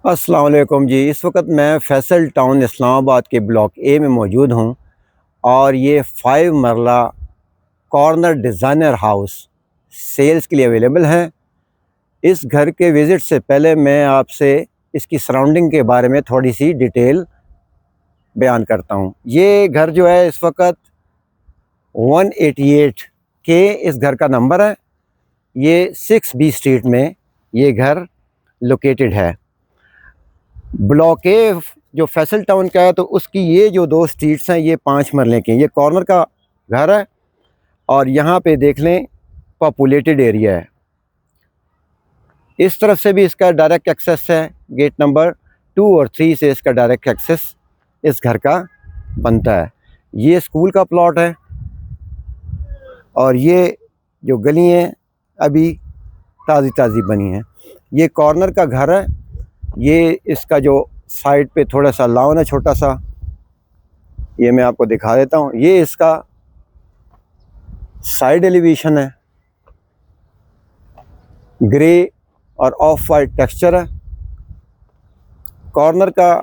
अस्सलाम वालेकुम जी। इस वक्त मैं फैसल टाउन इस्लामाबाद के ब्लॉक ए में मौजूद हूँ और ये 5 मरला कॉर्नर डिज़ाइनर हाउस सेल्स के लिए अवेलेबल है। इस घर के विज़िट से पहले मैं आपसे इसकी सराउंडिंग के बारे में थोड़ी सी डिटेल बयान करता हूँ। ये घर जो है इस वक्त 188 के इस घर का नंबर है। ये 6B स्ट्रीट में ये घर लोकेटेड है। ब्लॉक ए जो फैसल टाउन का है तो उसकी ये जो 2 स्ट्रीट्स हैं ये 5 मरले की हैं। ये कॉर्नर का घर है और यहाँ पे देख लें पॉपुलेटेड एरिया है। इस तरफ से भी इसका डायरेक्ट एक्सेस है। गेट नंबर 2 और 3 से इसका डायरेक्ट एक्सेस इस घर का बनता है। ये स्कूल का प्लॉट है और ये जो गली हैं अभी ताज़ी बनी हैं। ये कॉर्नर का घर है। ये इसका जो साइड पे थोड़ा सा लॉन है छोटा सा, ये मैं आपको दिखा देता हूँ। ये इसका साइड एलिवेशन है, ग्रे और ऑफ वाइट टेक्सचर है। कॉर्नर का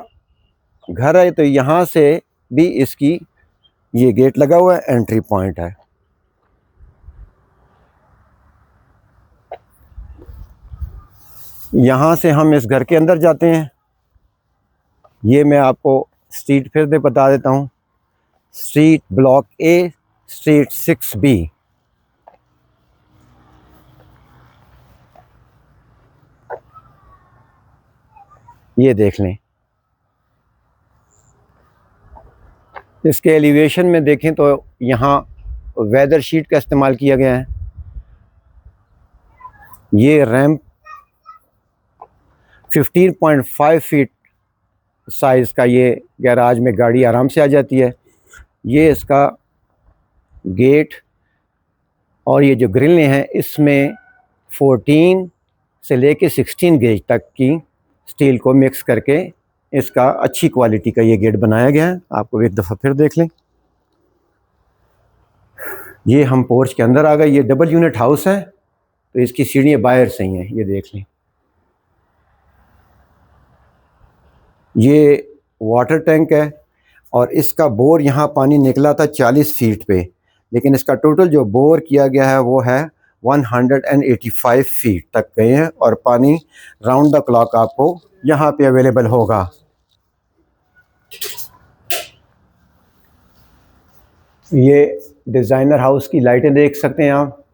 घर है तो यहाँ से भी इसकी ये गेट लगा हुआ है, एंट्री पॉइंट है। यहाँ से हम इस घर के अंदर जाते हैं। ये मैं आपको स्ट्रीट फिर से बता देता हूँ। स्ट्रीट ब्लॉक ए, स्ट्रीट 6B। ये देख लें। इसके एलिवेशन में देखें तो यहाँ वेदर शीट का इस्तेमाल किया गया है। ये रैंप 15.5 फीट साइज़ का, ये गैराज में गाड़ी आराम से आ जाती है। ये इसका गेट और ये जो ग्रिलें हैं इसमें 14 से लेके 16 गेज तक की स्टील को मिक्स करके इसका अच्छी क्वालिटी का ये गेट बनाया गया है। आपको एक दफ़ा फिर देख लें। ये हम पोर्च के अंदर आ गए। ये डबल यूनिट हाउस है तो इसकी सीढ़ियाँ बाहर से ही हैं, ये देख लें। ये वाटर टैंक है और इसका बोर यहाँ पानी निकला था 40 फीट पे, लेकिन इसका टोटल जो बोर किया गया है वो है 185 फीट तक गए हैं और पानी राउंड द क्लॉक आपको यहाँ पे अवेलेबल होगा। ये डिज़ाइनर हाउस की लाइटें देख सकते हैं आप।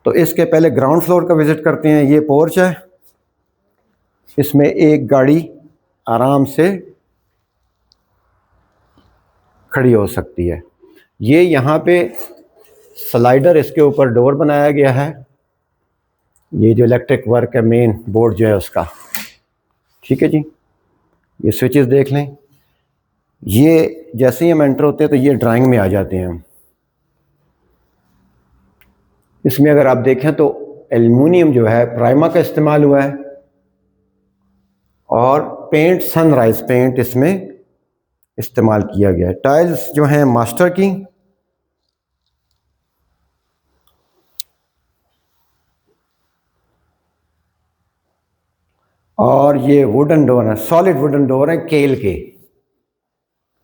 तो इसके पहले ग्राउंड फ्लोर का विज़िट करते हैं। ये पोर्च है, इसमें एक गाड़ी आराम से खड़ी हो सकती है। ये यहाँ पे स्लाइडर, इसके ऊपर डोर बनाया गया है। ये जो इलेक्ट्रिक वर्क है, मेन बोर्ड जो है उसका, ठीक है जी। ये स्विचेस देख लें। ये जैसे ही हम एंटर होते हैं तो ये ड्राइंग में आ जाते हैं हम। इसमें अगर आप देखें तो एल्युमिनियम जो है प्राइमा का इस्तेमाल हुआ है और पेंट सनराइज पेंट इसमें इस्तेमाल किया गया है। टाइल्स जो हैं मास्टर की। और ये वुडन डोर है, सॉलिड वुडन डोर है, केल के,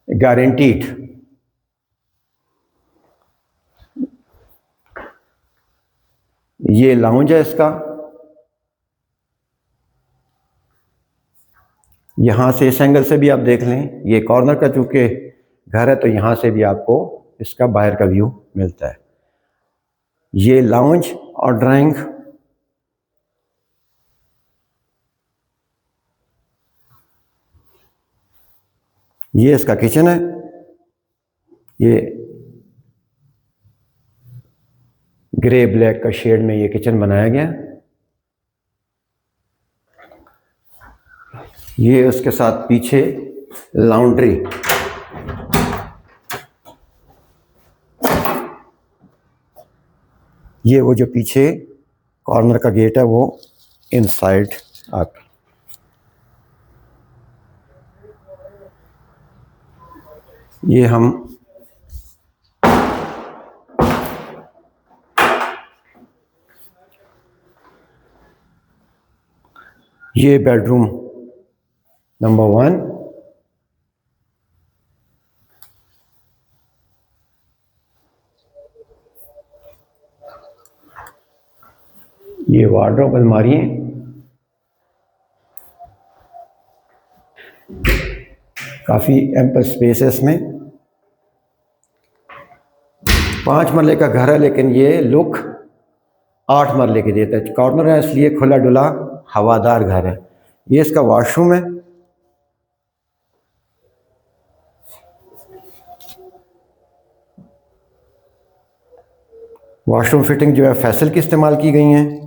गारंटीड। ये लाउंज है इसका। यहाँ से इस एंगल से भी आप देख लें। ये कॉर्नर का चूँकि घर है तो यहाँ से भी आपको इसका बाहर का व्यू मिलता है। ये लाउंज और ड्राइंग। ये इसका किचन है। ये ग्रे ब्लैक का शेड में ये किचन बनाया गया। ये उसके साथ पीछे लॉन्ड्री। ये वो जो पीछे कॉर्नर का गेट है वो इनसाइड आप। ये हम ये बेडरूम नंबर 1, ये वार्डरोब अलमारी है, काफ़ी एम्पल स्पेस है इसमें। 5 मरले का घर है, लेकिन ये लुक 8 मरले की देता है। कॉर्नर है इसलिए खुला डुला हवादार घर है। ये इसका वॉशरूम है। वॉशरूम फिटिंग जो है फैसल की इस्तेमाल की गई हैं।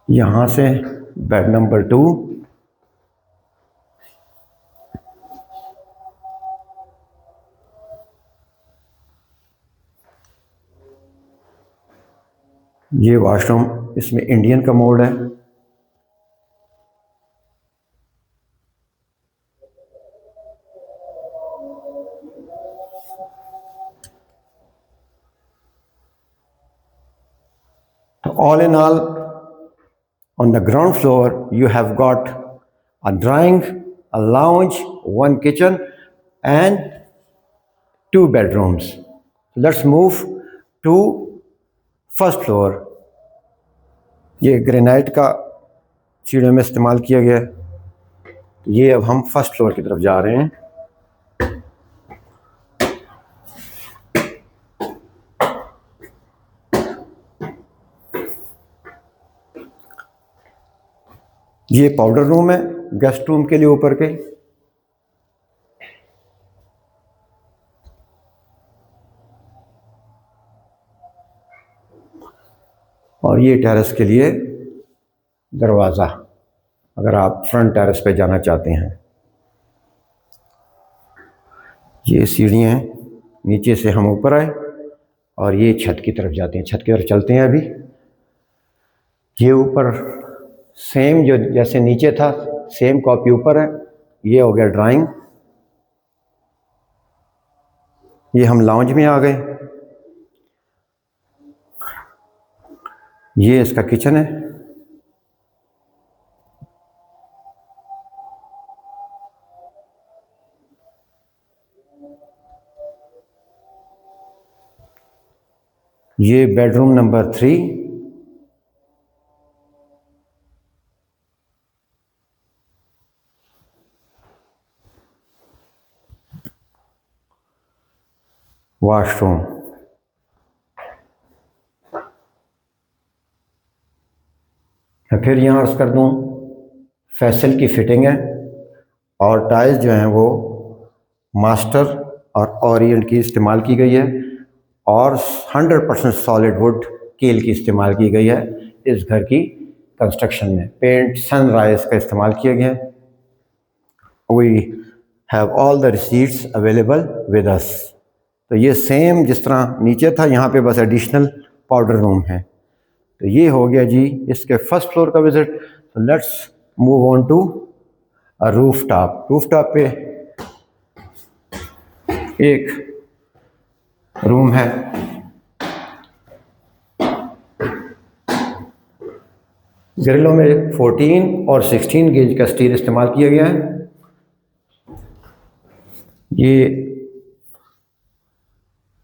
यहाँ से बेड नंबर 2, ये वॉशरूम, इसमें इंडियन कमोड है। तो all in all, on the ground floor you have got a drawing, a lounge, 1 kitchen and 2 bedrooms. Let's move to first floor. ये ग्रेनाइट का सीढ़ियों में इस्तेमाल किया गया है। ये अब हम फर्स्ट फ्लोर की तरफ जा रहे हैं। ये पाउडर रूम है, गेस्ट रूम के लिए ऊपर के। और ये टेरेस के लिए दरवाज़ा, अगर आप फ्रंट टेरेस पे जाना चाहते हैं। ये सीढ़ियाँ, नीचे से हम ऊपर आए और ये छत की तरफ जाते हैं। छत की तरफ चलते हैं अभी। ये ऊपर सेम जो जैसे नीचे था, सेम कॉपी ऊपर है। ये हो गया ड्राइंग। ये हम लाउंज में आ गए। ये इसका किचन है। ये बेडरूम नंबर 3। वॉशरूम, मैं फिर यहाँ अर्ज कर दूँ, फैसल की फिटिंग है और टाइल्स जो हैं वो मास्टर और ओरिएंट की इस्तेमाल की गई है और 100% सॉलिड वुड कील की इस्तेमाल की गई है इस घर की कंस्ट्रक्शन में। पेंट सनराइज का इस्तेमाल किया गया है। We have all the receipts available with us. तो ये सेम जिस तरह नीचे था, यहाँ पे बस एडिशनल पाउडर रूम है। तो ये हो गया जी इसके फर्स्ट फ्लोर का विजिट। तो let's move on to a rooftop. Rooftop पे एक रूम है। ग्रिलों में 14 और 16 गेज का स्टील इस्तेमाल किया गया है। ये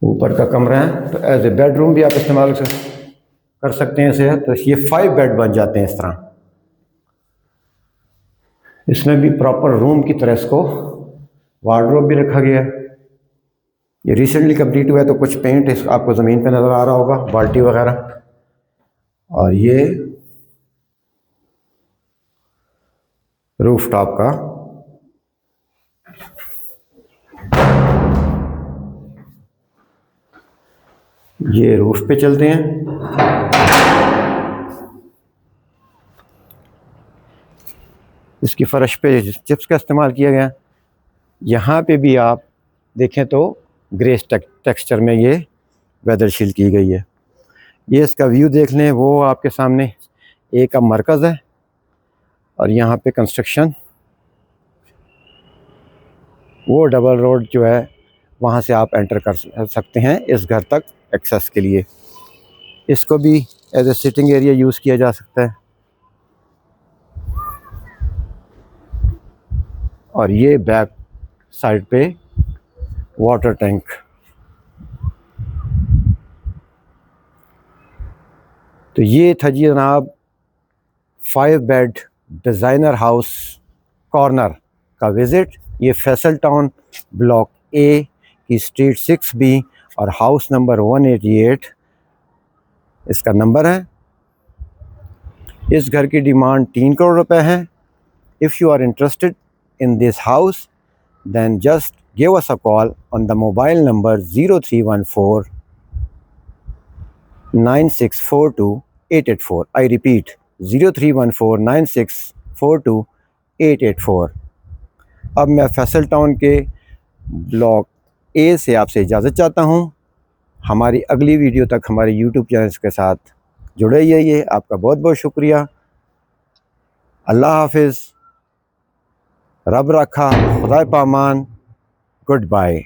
ऊपर का कमरा है, तो एज ए बेडरूम भी आप इस्तेमाल कर सकते हैं इसे। तो ये 5 बेड बन जाते हैं इस तरह। इसमें भी प्रॉपर रूम की तरह इसको वार्डरोब भी रखा गया है। ये रिसेंटली कंप्लीट हुआ है, तो कुछ पेंट आपको ज़मीन पे नज़र आ रहा होगा, बाल्टी वगैरह। और ये रूफ टॉप का ये रूफ पे चलते हैं। इसकी फर्श पे चिप्स का इस्तेमाल किया गया। यहाँ पे भी आप देखें तो ग्रे टेक्सचर में ये वेदर शील्ड की गई है। ये इसका व्यू देख लें, वो आपके सामने एक अब मरकज़ है और यहाँ पे कंस्ट्रक्शन, वो डबल रोड जो है वहाँ से आप एंटर कर सकते हैं इस घर तक एक्सेस के लिए। इसको भी as a sitting area use किया जा सकता है। और ये बैक साइड पे वाटर टैंक। तो ये था जी जनाब 5 बेड डिज़ाइनर हाउस कॉर्नर का विज़िट। ये फैसल टाउन ब्लॉक ए की स्ट्रीट 6B और हाउस नंबर 188 इसका नंबर है। इस घर की डिमांड 3 करोड़ रुपए है। If you are interested in this house then just give us a call on the mobile number 0314 9642 884। I repeat 0314 9642 884। अब मैं फैसल टाउन के ब्लॉक ए से आपसे इजाज़त चाहता हूँ। हमारी अगली वीडियो तक हमारे यूट्यूब चैनल के साथ जुड़े रहिए। आपका बहुत बहुत शुक्रिया। अल्लाह हाफिज़, रब रखा, खुदा पामान, गुड बाय।